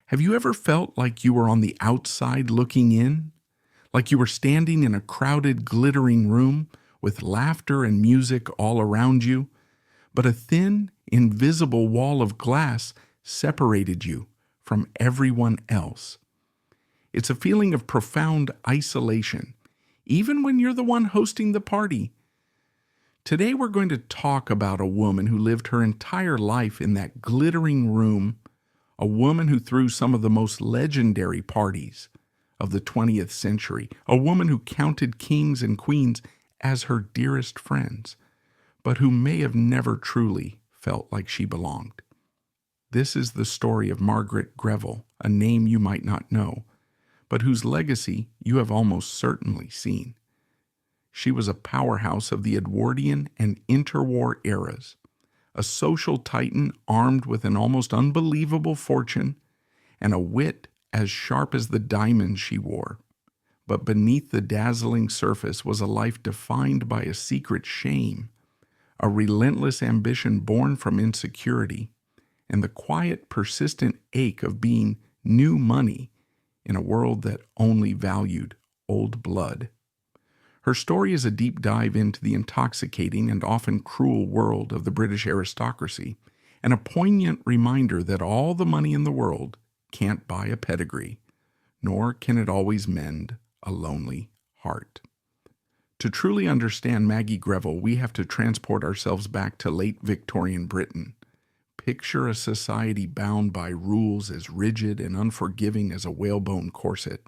Have you ever felt like you were on the outside looking in? Like you were standing in a crowded, glittering room with laughter and music all around you, but a thin, invisible wall of glass separated you from everyone else? It's a feeling of profound isolation, even when you're the one hosting the party. Today we're going to talk about a woman who lived her entire life in that glittering room, a woman who threw some of the most legendary parties of the 20th century, a woman who counted kings and queens as her dearest friends, but who may have never truly felt like she belonged. This is the story of Margaret Greville, a name you might not know, but whose legacy you have almost certainly seen. She was a powerhouse of the Edwardian and interwar eras, a social titan armed with an almost unbelievable fortune and a wit as sharp as the diamonds she wore. But beneath the dazzling surface was a life defined by a secret shame, a relentless ambition born from insecurity, and the quiet, persistent ache of being new money in a world that only valued old blood. Her story is a deep dive into the intoxicating and often cruel world of the British aristocracy, and a poignant reminder that all the money in the world can't buy a pedigree, nor can it always mend a lonely heart. To truly understand Maggie Greville, we have to transport ourselves back to late Victorian Britain. Picture a society bound by rules as rigid and unforgiving as a whalebone corset.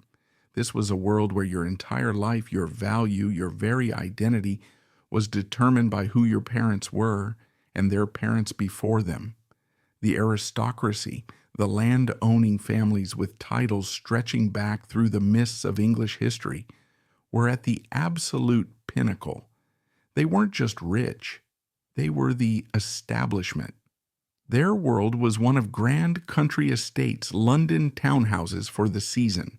This was a world where your entire life, your value, your very identity was determined by who your parents were and their parents before them. The aristocracy, the land-owning families with titles stretching back through the mists of English history, were at the absolute pinnacle. They weren't just rich, they were the establishment. Their world was one of grand country estates, London townhouses for the season,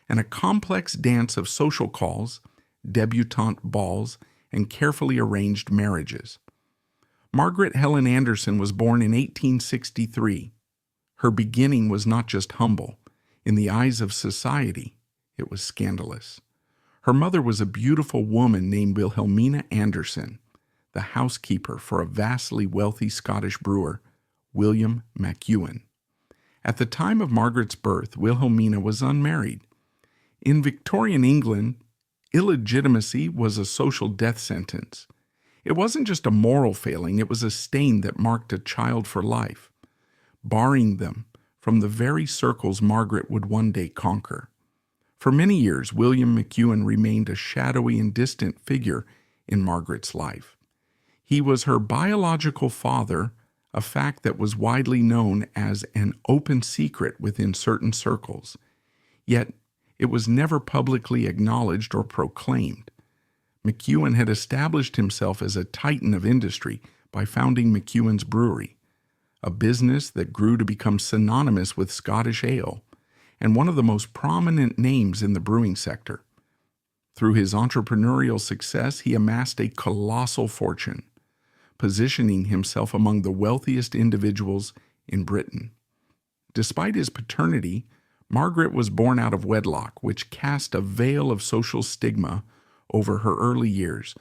and a complex dance of social calls, debutante balls, and carefully arranged marriages. Margaret Helen Anderson was born in 1863. Her beginning was not just humble. In the eyes of society, it was scandalous. Her mother was a beautiful woman named Wilhelmina Anderson, the housekeeper for a vastly wealthy Scottish brewer, William MacEwan. At the time of Margaret's birth, Wilhelmina was unmarried. In Victorian England, illegitimacy was a social death sentence. It wasn't just a moral failing, it was a stain that marked a child for life, barring them from the very circles Margaret would one day conquer. For many years, William MacEwan remained a shadowy and distant figure in Margaret's life. He was her biological father, a fact that was widely known as an open secret within certain circles. Yet, it was never publicly acknowledged or proclaimed. MacEwan had established himself as a titan of industry by founding MacEwan's Brewery, a business that grew to become synonymous with Scottish ale, and one of the most prominent names in the brewing sector. Through his entrepreneurial success, he amassed a colossal fortune, positioning himself among the wealthiest individuals in Britain. Despite his paternity, Margaret was born out of wedlock, which cast a veil of social stigma over her early years,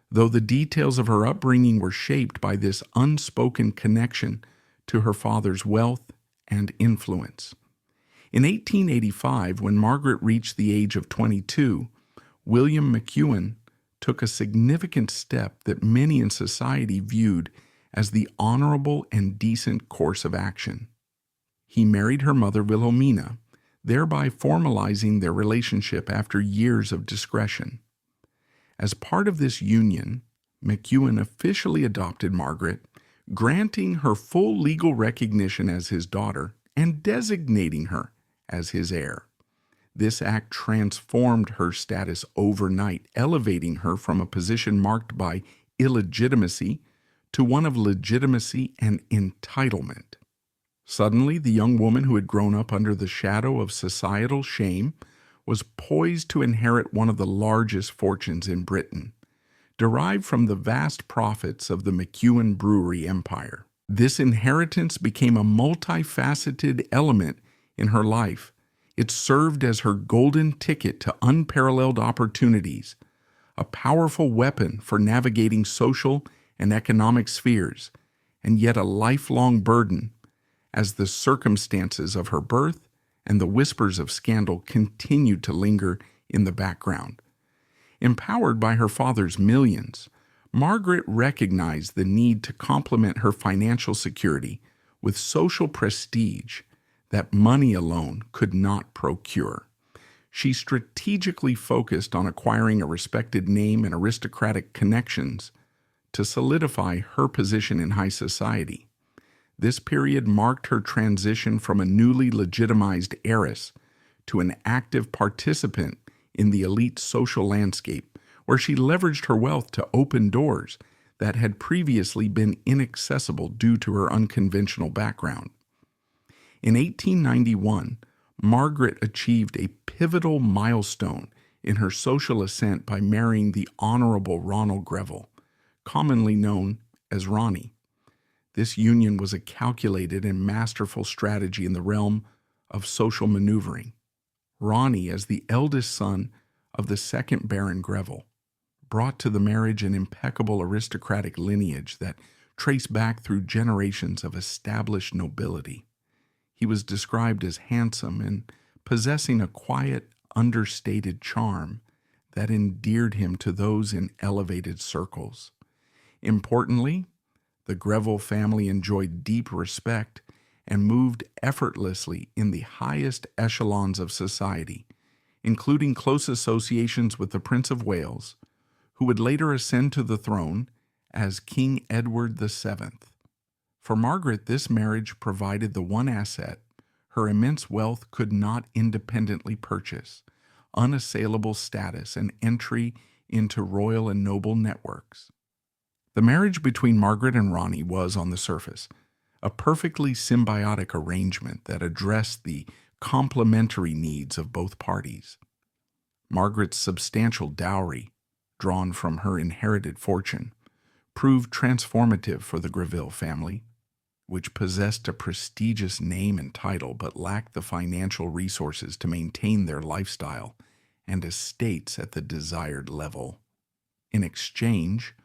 though the details of her upbringing were shaped by this unspoken connection to her father's wealth and influence. In 1885, when Margaret reached the age of 22, William MacEwan took a significant step that many in society viewed as the honorable and decent course of action. He married her mother Wilhelmina, thereby formalizing their relationship after years of discretion. As part of this union, MacEwan officially adopted Margaret, granting her full legal recognition as his daughter and designating her as his heir. This act transformed her status overnight, elevating her from a position marked by illegitimacy to one of legitimacy and entitlement. Suddenly, the young woman who had grown up under the shadow of societal shame was poised to inherit one of the largest fortunes in Britain, derived from the vast profits of the MacEwan brewery empire. This inheritance became a multifaceted element in her life. It served as her golden ticket to unparalleled opportunities, a powerful weapon for navigating social and economic spheres, and yet a lifelong burden as the circumstances of her birth and the whispers of scandal continued to linger in the background. Empowered by her father's millions, Margaret recognized the need to complement her financial security with social prestige that money alone could not procure. She strategically focused on acquiring a respected name and aristocratic connections to solidify her position in high society. This period marked her transition from a newly legitimized heiress to an active participant in the elite social landscape, where she leveraged her wealth to open doors that had previously been inaccessible due to her unconventional background. In 1891, Margaret achieved a pivotal milestone in her social ascent by marrying the Honorable Ronald Greville, commonly known as Ronnie. This union was a calculated and masterful strategy in the realm of social maneuvering. Ronnie, as the eldest son of the second Baron Greville, brought to the marriage an impeccable aristocratic lineage that traced back through generations of established nobility. He was described as handsome and possessing a quiet, understated charm that endeared him to those in elevated circles. Importantly, the Greville family enjoyed deep respect and moved effortlessly in the highest echelons of society, including close associations with the Prince of Wales, who would later ascend to the throne as King Edward VII. For Margaret, this marriage provided the one asset her immense wealth could not independently purchase: unassailable status and entry into royal and noble networks. The marriage between Margaret and Ronnie was, on the surface, a perfectly symbiotic arrangement that addressed the complementary needs of both parties. Margaret's substantial dowry, drawn from her inherited fortune, proved transformative for the Greville family, which possessed a prestigious name and title but lacked the financial resources to maintain their lifestyle and estates at the desired level. In exchange,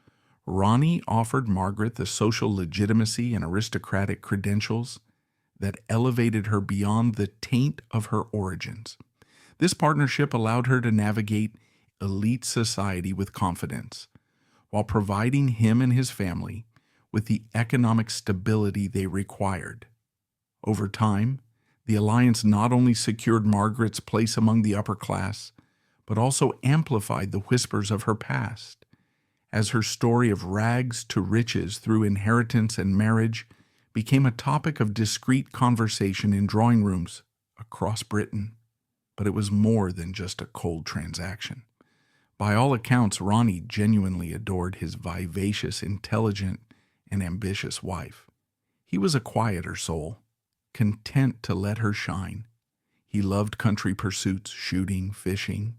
Ronnie offered Margaret the social legitimacy and aristocratic credentials that elevated her beyond the taint of her origins. This partnership allowed her to navigate elite society with confidence, while providing him and his family with the economic stability they required. Over time, the alliance not only secured Margaret's place among the upper class, but also amplified the whispers of her past, as her story of rags to riches through inheritance and marriage became a topic of discreet conversation in drawing rooms across Britain. But it was more than just a cold transaction. By all accounts, Ronnie genuinely adored his vivacious, intelligent, and ambitious wife. He was a quieter soul, content to let her shine. He loved country pursuits, shooting, fishing,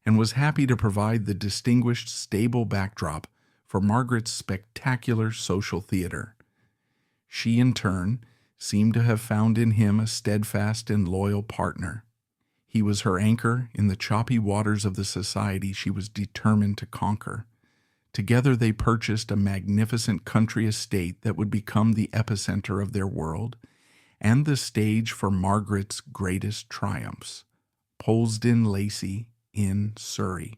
and was happy to provide the distinguished, stable backdrop for Margaret's spectacular social theater. She, in turn, seemed to have found in him a steadfast and loyal partner. He was her anchor in the choppy waters of the society she was determined to conquer. Together they purchased a magnificent country estate that would become the epicenter of their world and the stage for Margaret's greatest triumphs, Polesden Lacy in Surrey.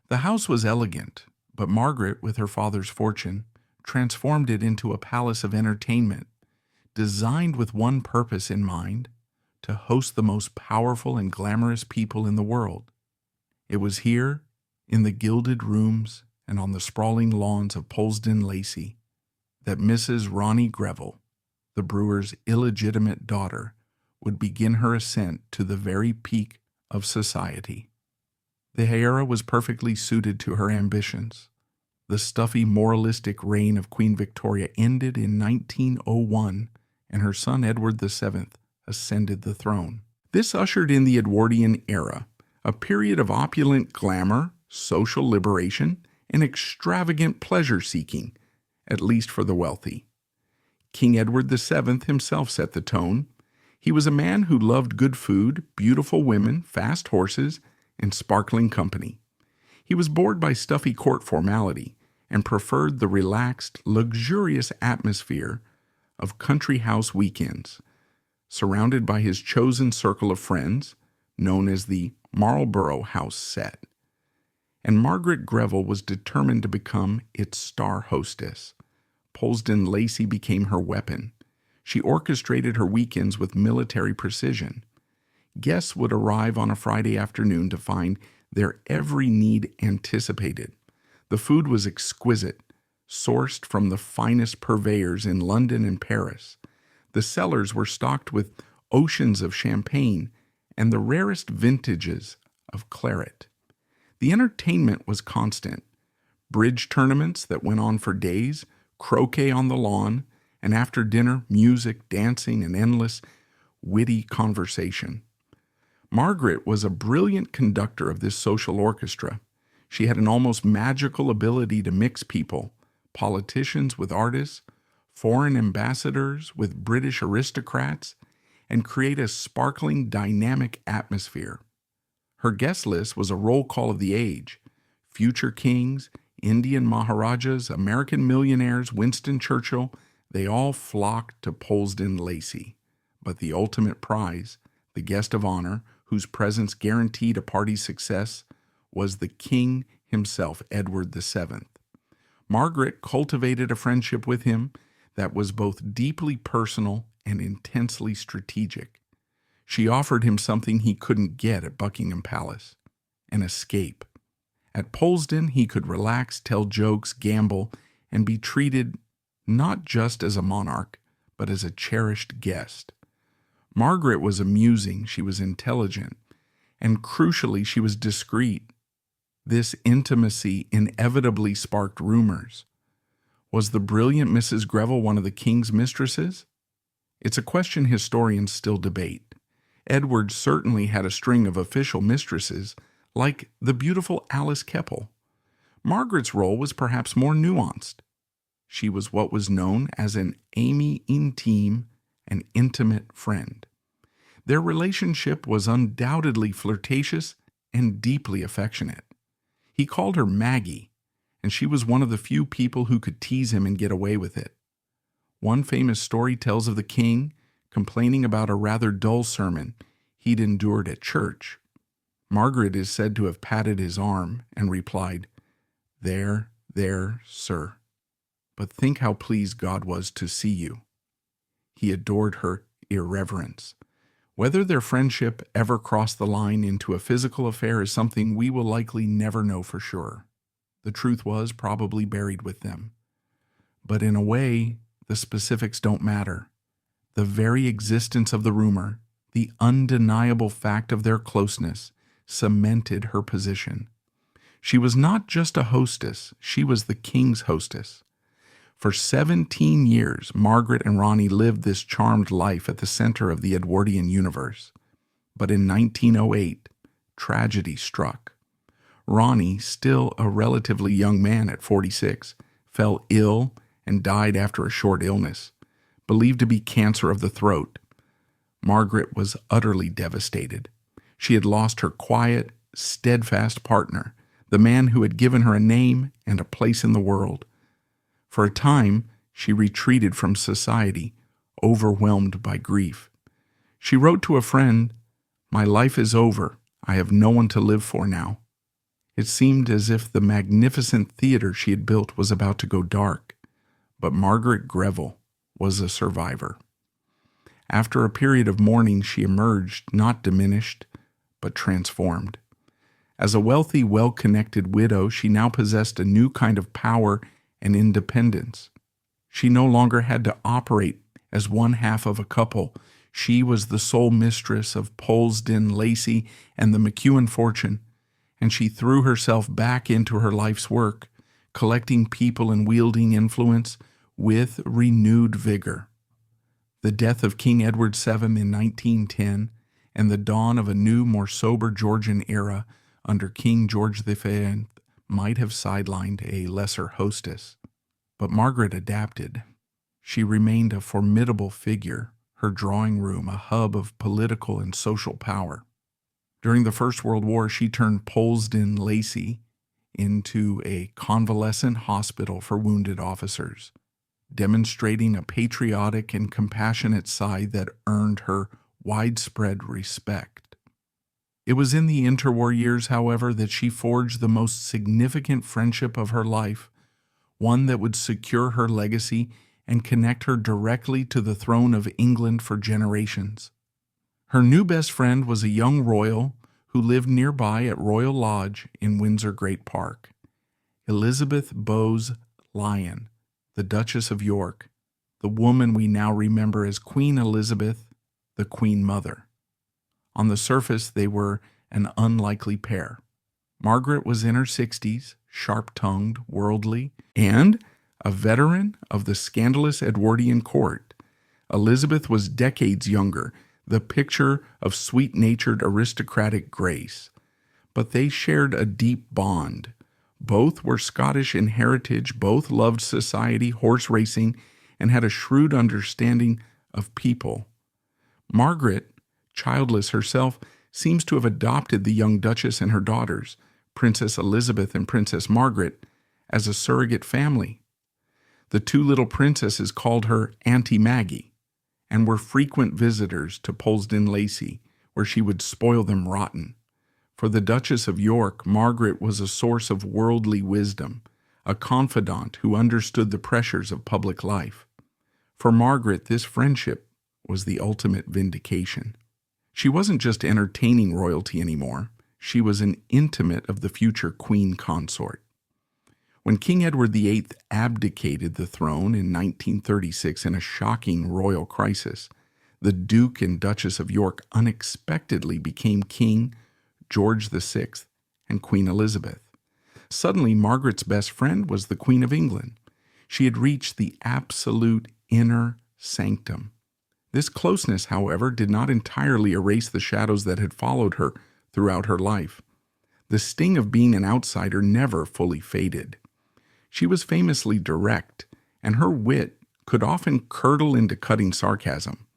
The house was elegant, but Margaret, with her father's fortune, transformed it into a palace of entertainment, designed with one purpose in mind: to host the most powerful and glamorous people in the world. It was here, in the gilded rooms and on the sprawling lawns of Polesden Lacy, that Mrs. Ronnie Greville, the brewer's illegitimate daughter, would begin her ascent to the very peak of society. The era was perfectly suited to her ambitions. The stuffy, moralistic reign of Queen Victoria ended in 1901, and her son Edward VII ascended the throne. This ushered in the Edwardian era, a period of opulent glamour, social liberation, and extravagant pleasure-seeking, at least for the wealthy. King Edward VII himself set the tone. He was a man who loved good food, beautiful women, fast horses, and sparkling company. He was bored by stuffy court formality and preferred the relaxed, luxurious atmosphere of country house weekends, surrounded by his chosen circle of friends, known as the Marlborough House set. And Margaret Greville was determined to become its star hostess. Polesden Lacy became her weapon. She orchestrated her weekends with military precision. Guests would arrive on a Friday afternoon to find their every need anticipated. The food was exquisite, sourced from the finest purveyors in London and Paris. The cellars were stocked with oceans of champagne and the rarest vintages of claret. The entertainment was constant. Bridge tournaments that went on for days, croquet on the lawn, and after dinner, music, dancing, and endless, witty conversation. Margaret was a brilliant conductor of this social orchestra. She had an almost magical ability to mix people, politicians with artists, foreign ambassadors with British aristocrats, and create a sparkling, dynamic atmosphere. Her guest list was a roll call of the age: future kings, Indian Maharajas, American millionaires, Winston Churchill. They all flocked to Polesden Lacy. But the ultimate prize, the guest of honor, whose presence guaranteed a party's success, was the king himself, Edward VII. Margaret cultivated a friendship with him that was both deeply personal and intensely strategic. She offered him something he couldn't get at Buckingham Palace: an escape. At Polesden, he could relax, tell jokes, gamble, and be treated not just as a monarch, but as a cherished guest. Margaret was amusing, she was intelligent, and crucially, she was discreet. This intimacy inevitably sparked rumors. Was the brilliant Mrs. Greville one of the king's mistresses? It's a question historians still debate. Edward certainly had a string of official mistresses, like the beautiful Alice Keppel. Margaret's role was perhaps more nuanced. She was what was known as an amie intime, an intimate friend. Their relationship was undoubtedly flirtatious and deeply affectionate. He called her Maggie, and she was one of the few people who could tease him and get away with it. One famous story tells of the king complaining about a rather dull sermon he'd endured at church. Margaret is said to have patted his arm and replied, "There, sir. But think how pleased God was to see you." He adored her irreverence. Whether their friendship ever crossed the line into a physical affair is something we will likely never know for sure. The truth was probably buried with them. But in a way, the specifics don't matter. The very existence of the rumor, the undeniable fact of their closeness, cemented her position. She was not just a hostess, she was the king's hostess. For 17 years, Margaret and Ronnie lived this charmed life at the center of the Edwardian universe. But in 1908, tragedy struck. Ronnie, still a relatively young man at 46, fell ill and died after a short illness, believed to be cancer of the throat. Margaret was utterly devastated. She had lost her quiet, steadfast partner, the man who had given her a name and a place in the world. For a time, she retreated from society, overwhelmed by grief. She wrote to a friend, "My life is over. I have no one to live for now." It seemed as if the magnificent theater she had built was about to go dark. But Margaret Greville was a survivor. After a period of mourning, she emerged, not diminished, but transformed. As a wealthy, well-connected widow, she now possessed a new kind of power and independence. She no longer had to operate as one half of a couple. She was the sole mistress of Polesden, Lacy, and the McEwen fortune, and she threw herself back into her life's work, collecting people and wielding influence with renewed vigor. The death of King Edward VII in 1910 and the dawn of a new, more sober Georgian era under King George V might have sidelined a lesser hostess. But Margaret adapted. She remained a formidable figure, her drawing room a hub of political and social power. During the First World War, she turned Polesden, Lacy into a convalescent hospital for wounded officers, demonstrating a patriotic and compassionate side that earned her widespread respect. It was in the interwar years, however, that she forged the most significant friendship of her life, one that would secure her legacy and connect her directly to the throne of England for generations. Her new best friend was a young royal who lived nearby at Royal Lodge in Windsor Great Park, Elizabeth Bowes Lyon, the Duchess of York, the woman we now remember as Queen Elizabeth, the Queen Mother. On the surface, they were an unlikely pair. Margaret was in her 60s, sharp-tongued, worldly, and a veteran of the scandalous Edwardian court. Elizabeth was decades younger, the picture of sweet-natured aristocratic grace. But they shared a deep bond. Both were Scottish in heritage, both loved society, horse racing, and had a shrewd understanding of people. Margaret, childless herself, seems to have adopted the young Duchess and her daughters, Princess Elizabeth and Princess Margaret, as a surrogate family. The two little princesses called her Auntie Maggie and were frequent visitors to Polesden Lacy, where she would spoil them rotten. For the Duchess of York, Margaret was a source of worldly wisdom, a confidant who understood the pressures of public life. For Margaret, this friendship was the ultimate vindication. She wasn't just entertaining royalty anymore. She was an intimate of the future queen consort. When King Edward VIII abdicated the throne in 1936 in a shocking royal crisis, the Duke and Duchess of York unexpectedly became King George VI and Queen Elizabeth. Suddenly, Margaret's best friend was the Queen of England. She had reached the absolute inner sanctum. This closeness, however, did not entirely erase the shadows that had followed her throughout her life. The sting of being an outsider never fully faded. She was famously direct, and her wit could often curdle into cutting sarcasm.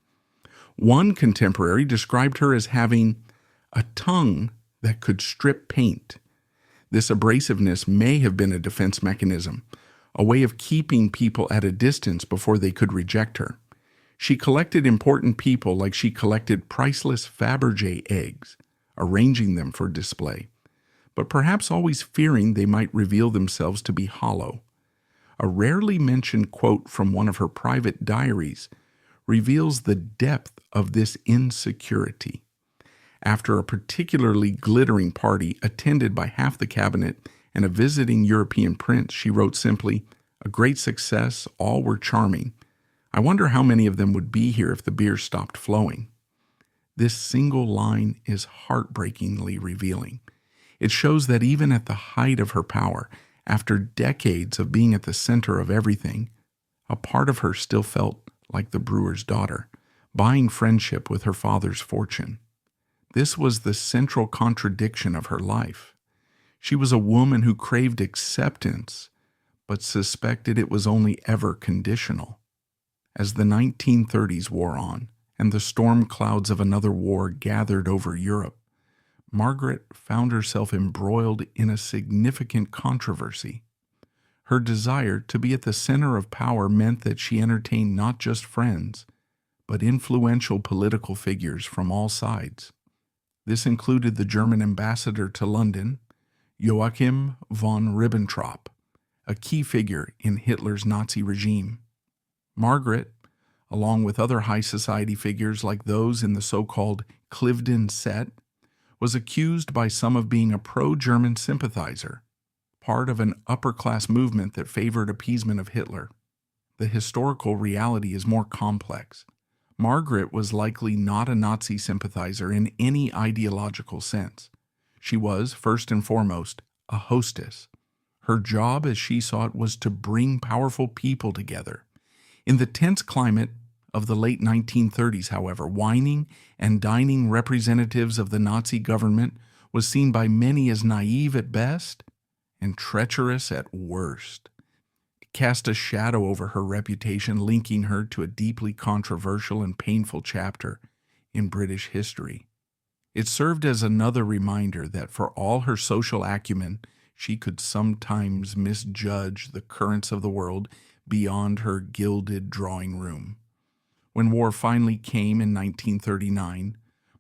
One contemporary described her as having a tongue that could strip paint. This abrasiveness may have been a defense mechanism, a way of keeping people at a distance before they could reject her. She collected important people like she collected priceless Fabergé eggs, arranging them for display, but perhaps always fearing they might reveal themselves to be hollow. A rarely mentioned quote from one of her private diaries reveals the depth of this insecurity. After a particularly glittering party attended by half the cabinet and a visiting European prince, she wrote simply, "A great success, all were charming. I wonder how many of them would be here if the beer stopped flowing." This single line is heartbreakingly revealing. It shows that even at the height of her power, after decades of being at the center of everything, a part of her still felt like the brewer's daughter, buying friendship with her father's fortune. This was the central contradiction of her life. She was a woman who craved acceptance, but suspected it was only ever conditional. As the 1930s wore on, and the storm clouds of another war gathered over Europe, Margaret found herself embroiled in a significant controversy. Her desire to be at the center of power meant that she entertained not just friends, but influential political figures from all sides. This included the German ambassador to London, Joachim von Ribbentrop, a key figure in Hitler's Nazi regime. Margaret, along with other high society figures like those in the so-called Cliveden set, was accused by some of being a pro-German sympathizer, part of an upper-class movement that favored appeasement of Hitler. The historical reality is more complex. Margaret was likely not a Nazi sympathizer in any ideological sense. She was, first and foremost, a hostess. Her job, as she saw it, was to bring powerful people together. In the tense climate of the late 1930s, however, whining and dining representatives of the Nazi government was seen by many as naive at best and treacherous at worst. cast a shadow over her reputation, linking her to a deeply controversial and painful chapter in British history. It served as another reminder that for all her social acumen, she could sometimes misjudge the currents of the world beyond her gilded drawing room. When war finally came in 1939,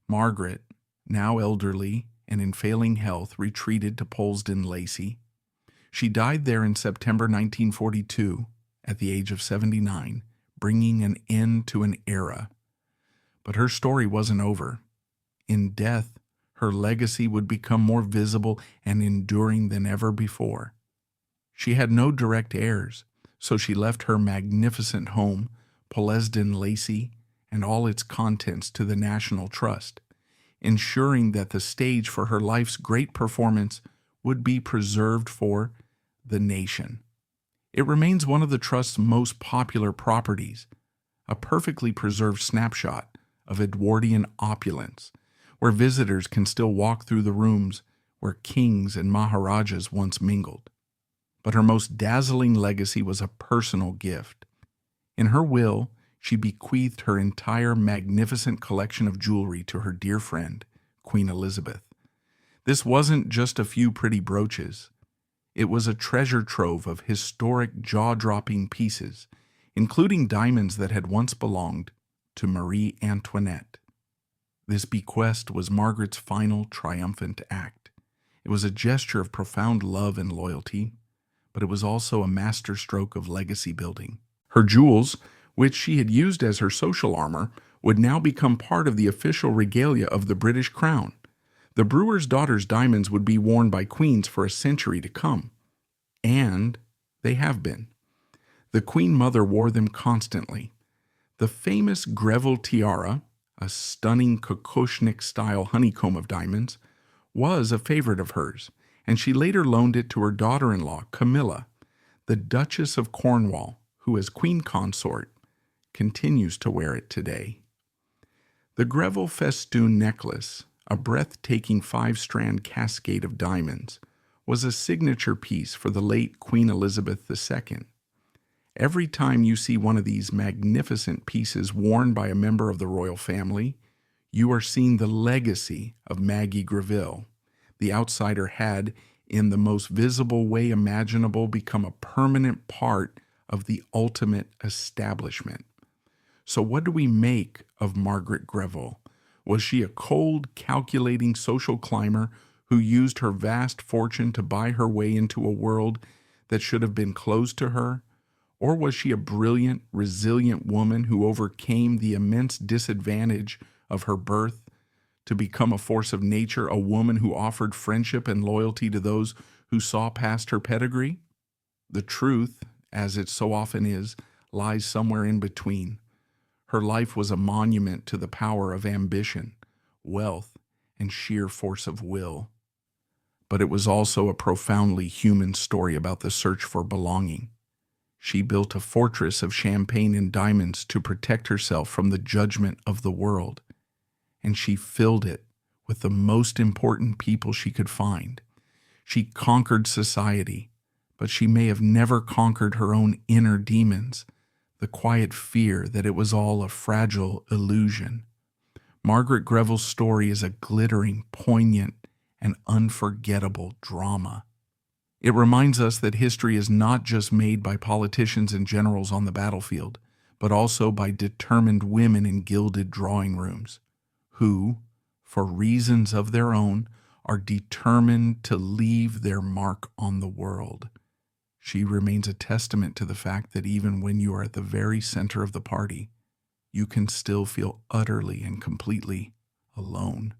Margaret, now elderly and in failing health, retreated to Polesden, Lacy. She died there in September 1942 at the age of 79, bringing an end to an era. But her story wasn't over. In death, her legacy would become more visible and enduring than ever before. She had no direct heirs, so she left her magnificent home, Polesden, Lacy, and all its contents to the National Trust, ensuring that the stage for her life's great performance would be preserved for the nation. It remains one of the Trust's most popular properties, a perfectly preserved snapshot of Edwardian opulence, where visitors can still walk through the rooms where kings and maharajas once mingled. But her most dazzling legacy was a personal gift. In her will, she bequeathed her entire magnificent collection of jewelry to her dear friend, Queen Elizabeth. This wasn't just a few pretty brooches. It was a treasure trove of historic, jaw-dropping pieces, including diamonds that had once belonged to Marie Antoinette. This bequest was Margaret's final triumphant act. It was a gesture of profound love and loyalty, but it was also a masterstroke of legacy building. Her jewels, which she had used as her social armor, would now become part of the official regalia of the British crown. The brewer's daughter's diamonds would be worn by queens for a century to come. And they have been. The Queen Mother wore them constantly. The famous Greville tiara, a stunning Kokoschnik-style honeycomb of diamonds, was a favorite of hers, and she later loaned it to her daughter-in-law, Camilla, the Duchess of Cornwall, who as queen consort continues to wear it today. The Greville festoon necklace, a breathtaking 5-strand cascade of diamonds, was a signature piece for the late Queen Elizabeth II. Every time you see one of these magnificent pieces worn by a member of the royal family, you are seeing the legacy of Maggie Greville. The outsider had, in the most visible way imaginable, become a permanent part of the ultimate establishment. So what do we make of Margaret Greville? Was she a cold, calculating social climber who used her vast fortune to buy her way into a world that should have been closed to her? Or was she a brilliant, resilient woman who overcame the immense disadvantage of her birth to become a force of nature, a woman who offered friendship and loyalty to those who saw past her pedigree? The truth, as it so often is, lies somewhere in between. Her life was a monument to the power of ambition, wealth, and sheer force of will. But it was also a profoundly human story about the search for belonging. She built a fortress of champagne and diamonds to protect herself from the judgment of the world, and she filled it with the most important people she could find. She conquered society, but she may have never conquered her own inner demons, the quiet fear that it was all a fragile illusion. Margaret Greville's story is a glittering, poignant, and unforgettable drama. It reminds us that history is not just made by politicians and generals on the battlefield, but also by determined women in gilded drawing rooms, who, for reasons of their own, are determined to leave their mark on the world. She remains a testament to the fact that even when you are at the very center of the party, you can still feel utterly and completely alone.